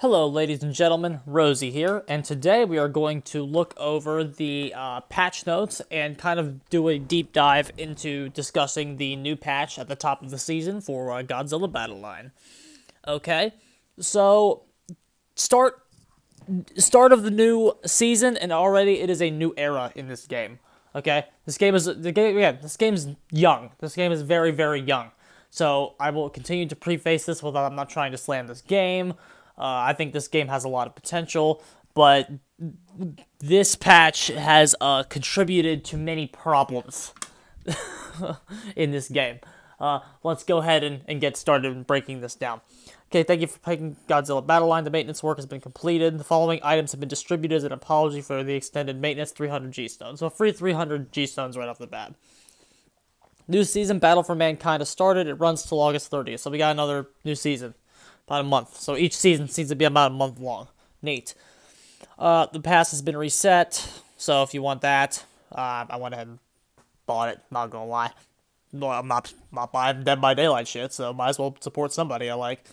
Hello ladies and gentlemen, Rosie here, and today we are going to look over the patch notes and kind of do a deep dive into discussing the new patch at the top of the season for Godzilla Battle Line. Okay, so start of the new season, and already it is a new era in this game. Okay, this game's young. This game is very, very young. So I will continue to preface this with I'm not trying to slam this game. I think this game has a lot of potential, but this patch has contributed to many problems in this game. Let's go ahead and get started in breaking this down. Okay, thank you for picking Godzilla Battle Line. The maintenance work has been completed. The following items have been distributed as an apology for the extended maintenance, 300 G-Stones. So free 300 G-Stones right off the bat. New season, Battle for Mankind has started. It runs till August 30th, so we got another new season. About a month. So each season seems to be about a month long. Neat. The pass has been reset. So if you want that, I went ahead and bought it. Not gonna lie. Well, I'm not buying Dead by Daylight shit, so might as well support somebody I like.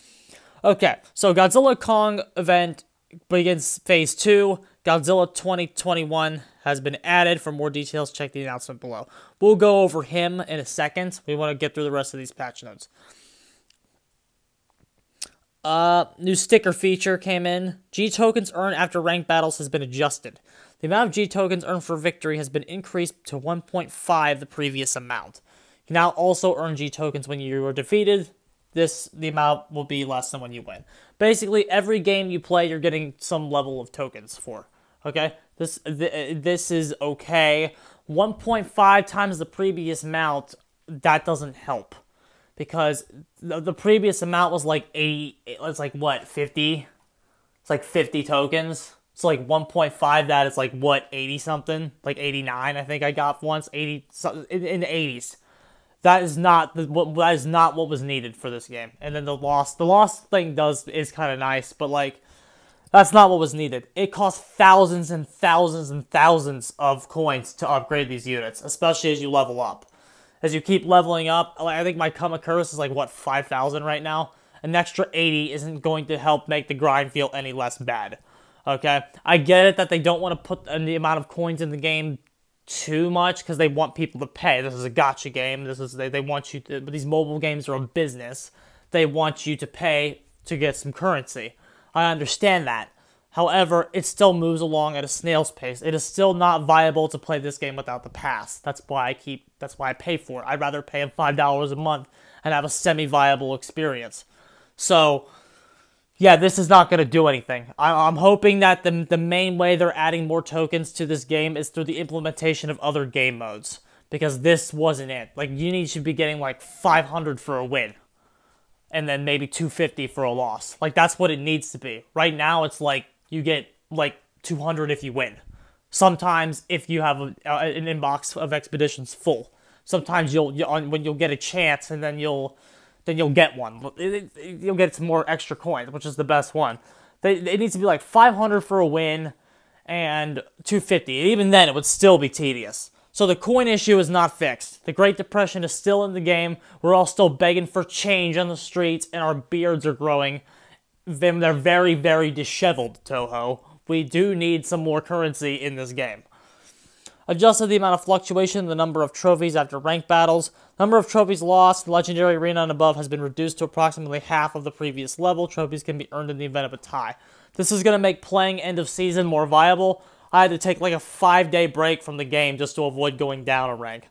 Okay, so Godzilla Kong event begins phase 2. Godzilla 2021 has been added. For more details, check the announcement below. We'll go over him in a second. We want to get through the rest of these patch notes. New sticker feature came in. G-tokens earned after ranked battles has been adjusted. The amount of G-tokens earned for victory has been increased to 1.5 the previous amount. You can now also earn G-tokens when you are defeated. The amount will be less than when you win. Basically, every game you play, you're getting some level of tokens for. Okay? This is okay. 1.5 times the previous amount, that doesn't help. Because the previous amount was like 80, it's like what, 50? It's like 50 tokens. So like 1.5 that is like what, 80 something? Like 89 I think I got once, 80 in the 80s. That is not what was needed for this game. And then the loss thing is kind of nice, but like that's not what was needed. It costs thousands and thousands and thousands of coins to upgrade these units, especially as you level up. As you keep leveling up, I think my Kamakuris is like, what, 5,000 right now? An extra 80 isn't going to help make the grind feel any less bad. Okay? I get it that they don't want to put the amount of coins in the game too much because they want people to pay. This is a gacha game. They want you to, but these mobile games are a business. They want you to pay to get some currency. I understand that. However, it still moves along at a snail's pace. It is still not viable to play this game without the pass. That's why I pay for it. I'd rather pay $5 a month and have a semi-viable experience. So, yeah, this is not going to do anything. I'm hoping that the main way they're adding more tokens to this game is through the implementation of other game modes. Because this wasn't it. Like, you should be getting like 500 for a win. And then maybe 250 for a loss. Like, that's what it needs to be. Right now, it's like, you get like 200 if you win. Sometimes if you have an inbox of expeditions full. Sometimes when you'll get a chance and then you'll get one. You'll get some more extra coins, which is the best one. It needs to be like 500 for a win and 250. And even then, it would still be tedious. So the coin issue is not fixed. The Great Depression is still in the game. We're all still begging for change on the streets, and our beards are growing. They're very, very disheveled, Toho. We do need some more currency in this game. Adjusted the amount of fluctuation in the number of trophies after ranked battles. Number of trophies lost in Legendary Arena and above has been reduced to approximately half of the previous level. Trophies can be earned in the event of a tie. This is going to make playing end of season more viable. I had to take like a 5-day break from the game just to avoid going down a rank.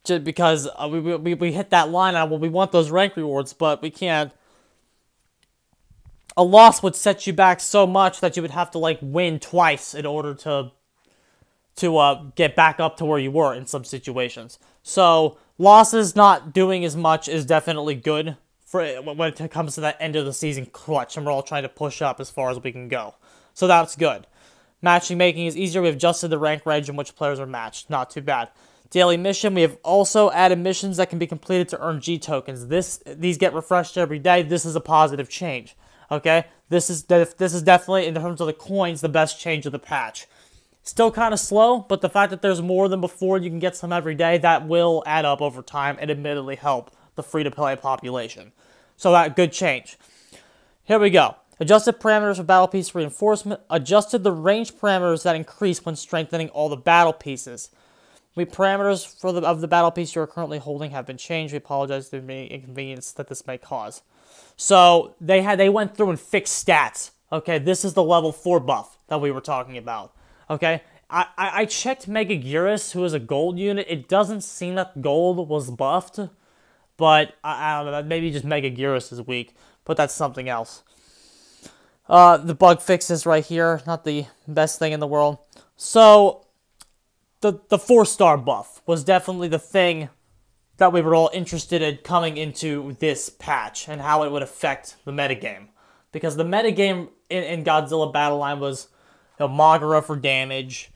Just because we hit that line, well, we want those rank rewards, but we can't. A loss would set you back so much that you would have to like win twice in order to get back up to where you were in some situations. So losses not doing as much is definitely good for when it comes to that end of the season clutch, and we're all trying to push up as far as we can go. So that's good. Matching making is easier. We've adjusted the rank range in which players are matched. Not too bad. Daily mission. We have also added missions that can be completed to earn G tokens. These get refreshed every day. This is a positive change. Okay, this is definitely, in terms of the coins, the best change of the patch. Still kind of slow, but the fact that there's more than before, you can get some every day, that will add up over time and admittedly help the free-to-play population. So that good change. Here we go. Adjusted parameters for battle piece reinforcement. Adjusted the range parameters that increase when strengthening all the battle pieces. Parameters of the battle piece you are currently holding have been changed. We apologize for the inconvenience that this may cause. So they went through and fixed stats. Okay, this is the level 4 buff that we were talking about. Okay, I checked Megaguirus, who is a gold unit. It doesn't seem that gold was buffed, but I don't know. Maybe just Megaguirus is weak, but that's something else. The bug fixes right here, not the best thing in the world. So the 4-star buff was definitely the thing that we were all interested in coming into this patch and how it would affect the metagame. Because the metagame in Godzilla Battle Line was, you know, Moguera for damage.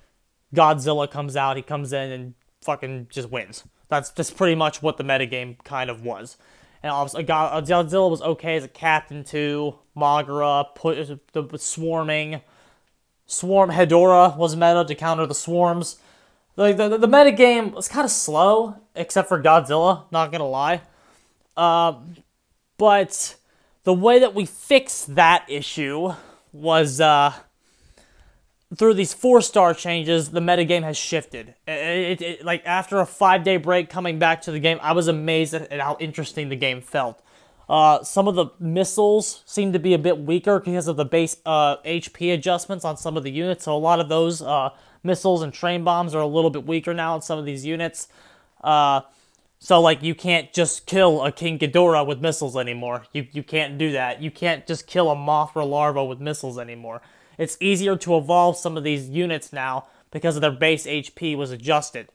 Godzilla comes out, he comes in and fucking just wins. That's pretty much what the metagame kind of was. And obviously, Godzilla was okay as a captain too. Moguera, the swarming. Hedorah was meta to counter the swarms. Like, the metagame was kind of slow, except for Godzilla, not gonna lie. But the way that we fixed that issue was, through these 4-star changes, the metagame has shifted. Like, after a 5-day break coming back to the game, I was amazed at how interesting the game felt. Some of the missiles seem to be a bit weaker because of the base HP adjustments on some of the units, so a lot of those missiles and train bombs are a little bit weaker now in some of these units. So, like, you can't just kill a King Ghidorah with missiles anymore. You can't do that. You can't just kill a Mothra larva with missiles anymore. It's easier to evolve some of these units now because of their base HP was adjusted.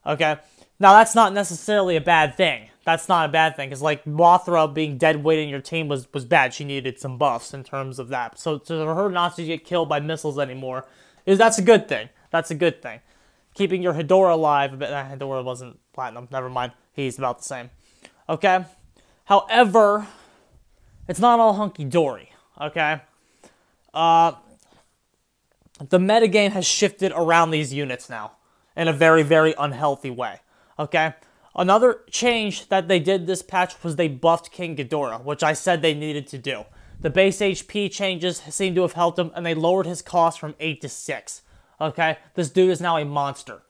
Okay? Now, that's not necessarily a bad thing. That's not a bad thing, because, like, Mothra being dead weight in your team was bad. She needed some buffs in terms of that. So, for her not to get killed by missiles anymore, that's a good thing. That's a good thing. Keeping your Hedorah alive, but Hedorah wasn't platinum. Never mind. He's about the same. Okay? However, it's not all hunky-dory. Okay? The metagame has shifted around these units now in a very, very unhealthy way. Okay? Another change that they did this patch was they buffed King Ghidorah, which I said they needed to do. The base HP changes seem to have helped him, and they lowered his cost from 8 to 6. Okay? This dude is now a monster.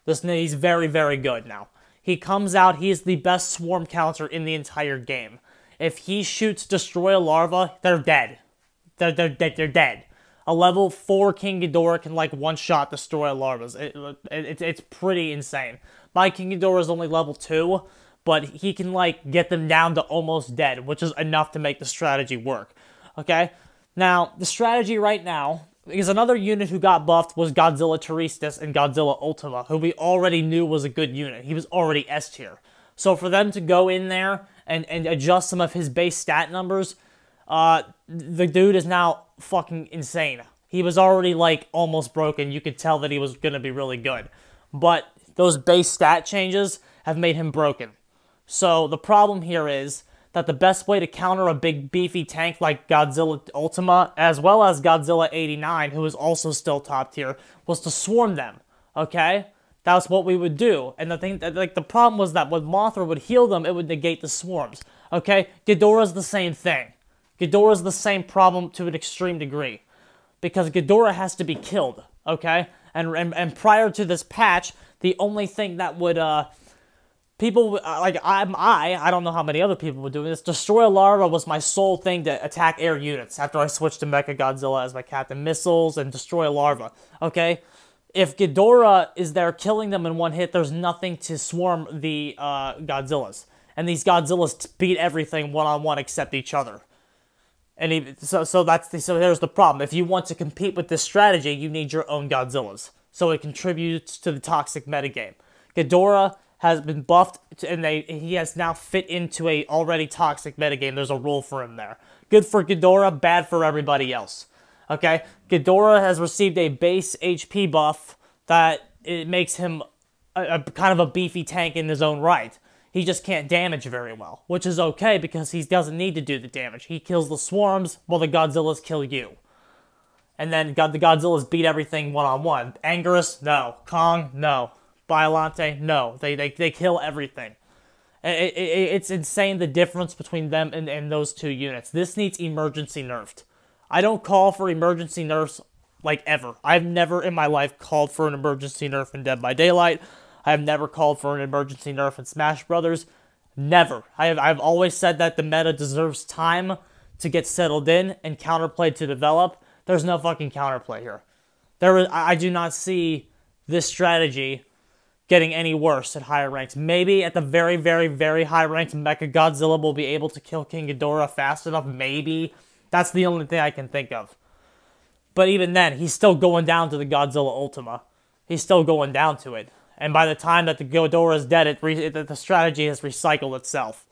He's very, very good now. He comes out, he is the best swarm counter in the entire game. If he shoots Destroy a Larva, they're dead. They're dead. A level 4 King Ghidorah can, like, one-shot destroy larvas. It's pretty insane. My King Ghidorah is only level 2, but he can, like, get them down to almost dead, which is enough to make the strategy work. Okay? Now, the strategy right now, because another unit who got buffed was Godzilla Turistas and Godzilla Ultima, who we already knew was a good unit. He was already S tier. So for them to go in there and adjust some of his base stat numbers, the dude is now fucking insane. He was already, like, almost broken. You could tell that he was gonna be really good. But those base stat changes have made him broken. So the problem here is that the best way to counter a big beefy tank like Godzilla Ultima, as well as Godzilla 89, who is also still top tier, was to swarm them. Okay? That's what we would do. And the thing, like, the problem was that when Mothra would heal them, it would negate the swarms. Okay? Ghidorah's the same thing. Ghidorah's the same problem to an extreme degree. Because Ghidorah has to be killed, okay? And prior to this patch, the only thing that would, people, like, I don't know how many other people would do this. Destroy a Larva was my sole thing to attack air units after I switched to Mechagodzilla as my captain. Missiles and Destroy a Larva, okay? If Ghidorah is there killing them in one hit, there's nothing to swarm the Godzillas. And these Godzillas beat everything one-on-one except each other. And so there's the problem. If you want to compete with this strategy, you need your own Godzillas. So it contributes to the toxic metagame. Ghidorah has been buffed, and he has now fit into a already toxic metagame. There's a role for him there. Good for Ghidorah, bad for everybody else. Okay? Ghidorah has received a base HP buff that it makes him a kind of a beefy tank in his own right. He just can't damage very well, which is okay because he doesn't need to do the damage. He kills the swarms while the Godzillas kill you. And then the Godzillas beat everything one-on-one. Anguirus, no. Kong, no. Biollante, no. They kill everything. It's insane the difference between them and those two units. This needs emergency nerfed. I don't call for emergency nerfs like ever. I've never in my life called for an emergency nerf in Dead by Daylight. I have never called for an emergency nerf in Smash Brothers. Never. I've always said that the meta deserves time to get settled in and counterplay to develop. There's no fucking counterplay here. I do not see this strategy getting any worse at higher ranks. Maybe at the very, very, very high ranks, Mecha Godzilla will be able to kill King Ghidorah fast enough. Maybe. That's the only thing I can think of. But even then, he's still going down to the Godzilla Ultima. He's still going down to it. And by the time that the Ghidorah is dead, the strategy has recycled itself.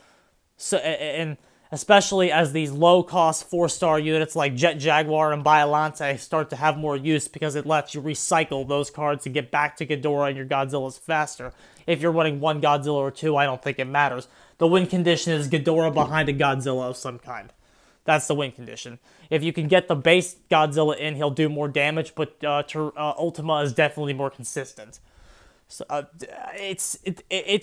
So, and especially as these low-cost 4-star units like Jet Jaguar and Biollante start to have more use because it lets you recycle those cards to get back to Ghidorah and your Godzillas faster. If you're running one Godzilla or two, I don't think it matters. The win condition is Ghidorah behind a Godzilla of some kind. That's the win condition. If you can get the base Godzilla in, he'll do more damage, but Ultima is definitely more consistent. So, it's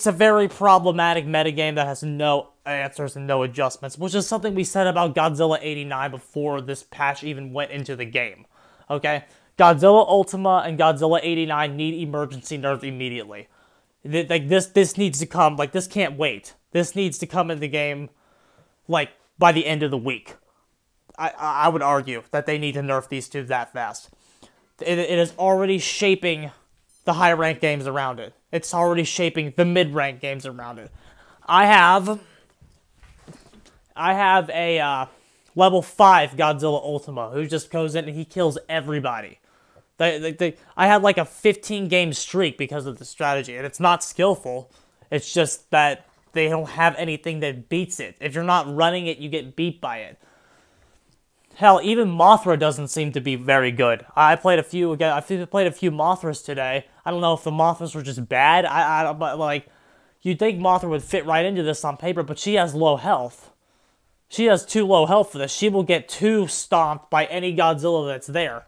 a very problematic metagame that has no answers and no adjustments, which is something we said about Godzilla 89 before this patch even went into the game. Okay? Godzilla Ultima and Godzilla 89 need emergency nerf immediately. Like, this needs to come, like, this can't wait. This needs to come in the game, like, by the end of the week. I would argue that they need to nerf these two that fast. It is already shaping the high-ranked games around it. It's already shaping the mid-ranked games around it. I have a level 5 Godzilla Ultima who just goes in and he kills everybody. I had like a 15-game streak because of the strategy, and it's not skillful. It's just that they don't have anything that beats it. If you're not running it, you get beat by it. Hell, even Mothra doesn't seem to be very good. I played a few Mothras today. I don't know if the Mothras were just bad. But like, you'd think Mothra would fit right into this on paper, but she has low health. She has too low health for this. She will get too stomped by any Godzilla that's there.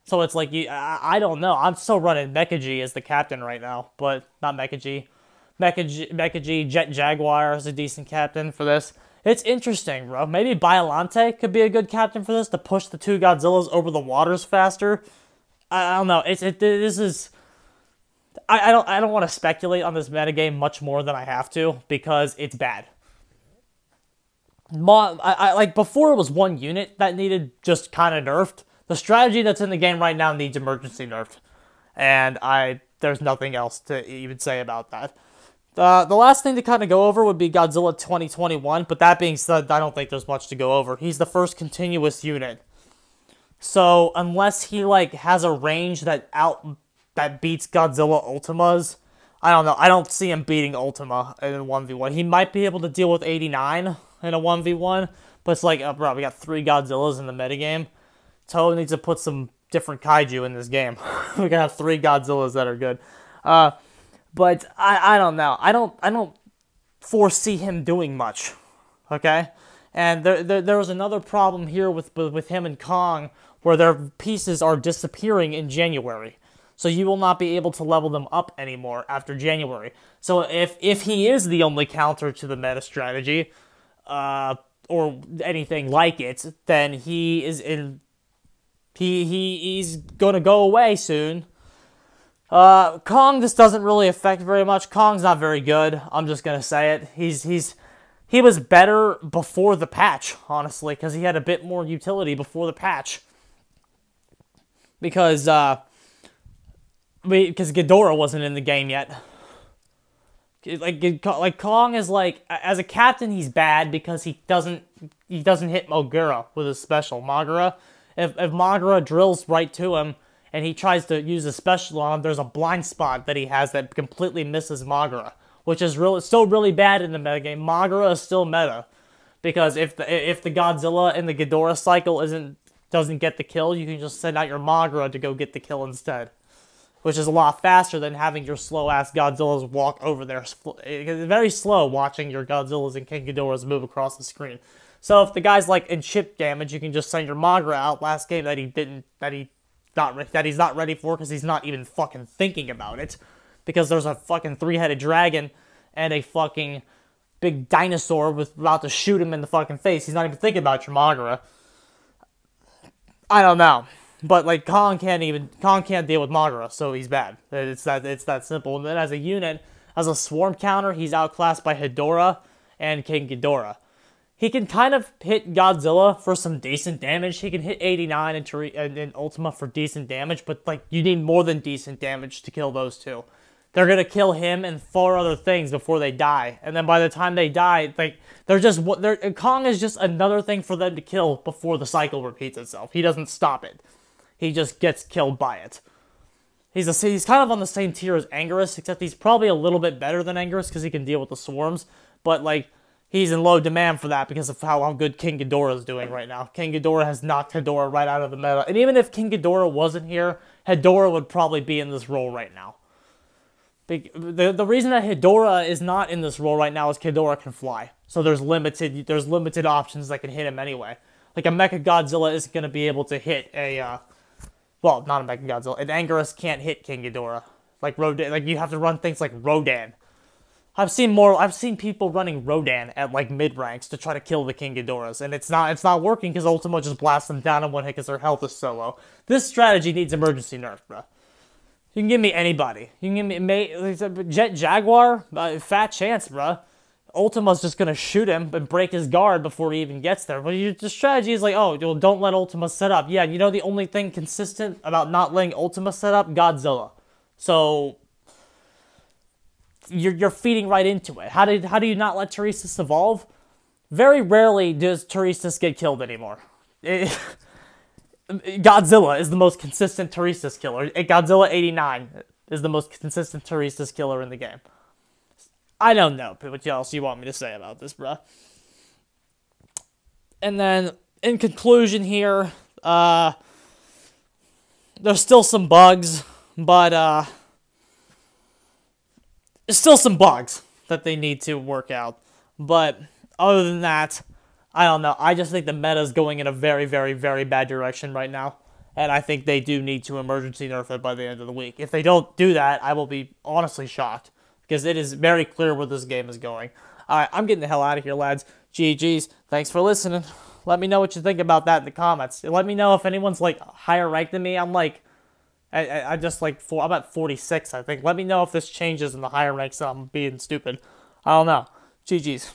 So it's like, I don't know. I'm still running Mecha G as the captain right now, but not Mecha G. Mecha G, Jet Jaguar is a decent captain for this. It's interesting, bro. Maybe Biollante could be a good captain for this to push the two Godzillas over the waters faster. I don't know. This is. I don't want to speculate on this metagame much more than I have to because it's bad. Like before, it was one unit that needed just kind of nerfed. The strategy that's in the game right now needs emergency nerfed, and there's nothing else to even say about that. The last thing to kind of go over would be Godzilla 2021, but that being said, I don't think there's much to go over. He's the first continuous unit. So, unless he, like, has a range that beats Godzilla Ultimas, I don't know. I don't see him beating Ultima in a 1v1. He might be able to deal with 89 in a 1v1, but it's like, bro, we got 3 Godzillas in the metagame. Toho needs to put some different kaiju in this game. We're gonna have 3 Godzillas that are good. But I don't know. I don't foresee him doing much. Okay? And there was another problem here with him and Kong where their pieces are disappearing in January. So you will not be able to level them up anymore after January. So if he is the only counter to the meta strategy, or anything like it, then he's gonna go away soon. Kong, this doesn't really affect very much. Kong's not very good. I'm just gonna say it. He was better before the patch, honestly, because he had a bit more utility before the patch. Because Ghidorah wasn't in the game yet. Like Kong is like, as a captain, he's bad because he doesn't hit Mogura with his special. Mogura, if Mogura drills right to him, and he tries to use a special on him, there's a blind spot that he has that completely misses Mogura, which is still really bad in the metagame. Mogura is still meta, because if the Godzilla in the Ghidorah cycle doesn't get the kill, you can just send out your Mogura to go get the kill instead, which is a lot faster than having your slow-ass Godzillas walk over there. It's very slow watching your Godzillas and King Ghidorahs move across the screen. So if the guy's like in chip damage, you can just send your Mogura out last game that he's not ready for because he's not even fucking thinking about it, because there's a fucking 3-headed dragon and a fucking big dinosaur with about to shoot him in the fucking face. He's not even thinking about your Magura. I don't know. But, like, Kong can't deal with Magura, so he's bad. It's that simple. And then as a unit, as a swarm counter, he's outclassed by Hedorah and King Ghidorah. He can kind of hit Godzilla for some decent damage. He can hit 89 and Ultima for decent damage, but, like, you need more than decent damage to kill those two. They're gonna kill him and 4 other things before they die, and then by the time they die, like, Kong is just another thing for them to kill before the cycle repeats itself. He doesn't stop it. He just gets killed by it. He's kind of on the same tier as Anguirus, except he's probably a little bit better than Anguirus because he can deal with the swarms, but, like, he's in low demand for that because of how good King Ghidorah is doing right now. King Ghidorah has knocked Hedorah right out of the meta, and even if King Ghidorah wasn't here, Hedorah would probably be in this role right now. The reason that Hedorah is not in this role right now is Hedorah can fly. So there's limited options that can hit him anyway. Like a Mechagodzilla isn't going to be able to hit well, not a Mechagodzilla. An Anguirus can't hit King Ghidorah. Like Rodan, like you have to run things like Rodan. I've seen people running Rodan at like mid ranks to try to kill the King Ghidorahs, and it's not working because Ultima just blasts them down in one hit because their health is so low. This strategy needs emergency nerf, bro. You can give me anybody. You can give me Jet Jaguar, fat chance, bruh. Ultima's just gonna shoot him and break his guard before he even gets there. But the strategy is like, oh, well, don't let Ultima set up. Yeah, you know the only thing consistent about not letting Ultima set up? Godzilla. So you're feeding right into it. How do you not let Teresis evolve? Very rarely does Teresis get killed anymore. Godzilla is the most consistent Teresis killer. Godzilla 89 is the most consistent Teresis killer in the game. I don't know what else you want me to say about this, bruh. And then, in conclusion here, there's still some bugs, but there's still some bugs that they need to work out. But other than that, I don't know. I just think the meta is going in a very, very, very bad direction right now. And I think they do need to emergency nerf it by the end of the week. If they don't do that, I will be honestly shocked. Because it is very clear where this game is going. Alright, I'm getting the hell out of here, lads. GG's. Thanks for listening. Let me know what you think about that in the comments. Let me know if anyone's, like, higher ranked than me. I'm, like, I'm at 46, I think. Let me know if this changes in the higher ranks, so I'm being stupid. I don't know. GG's.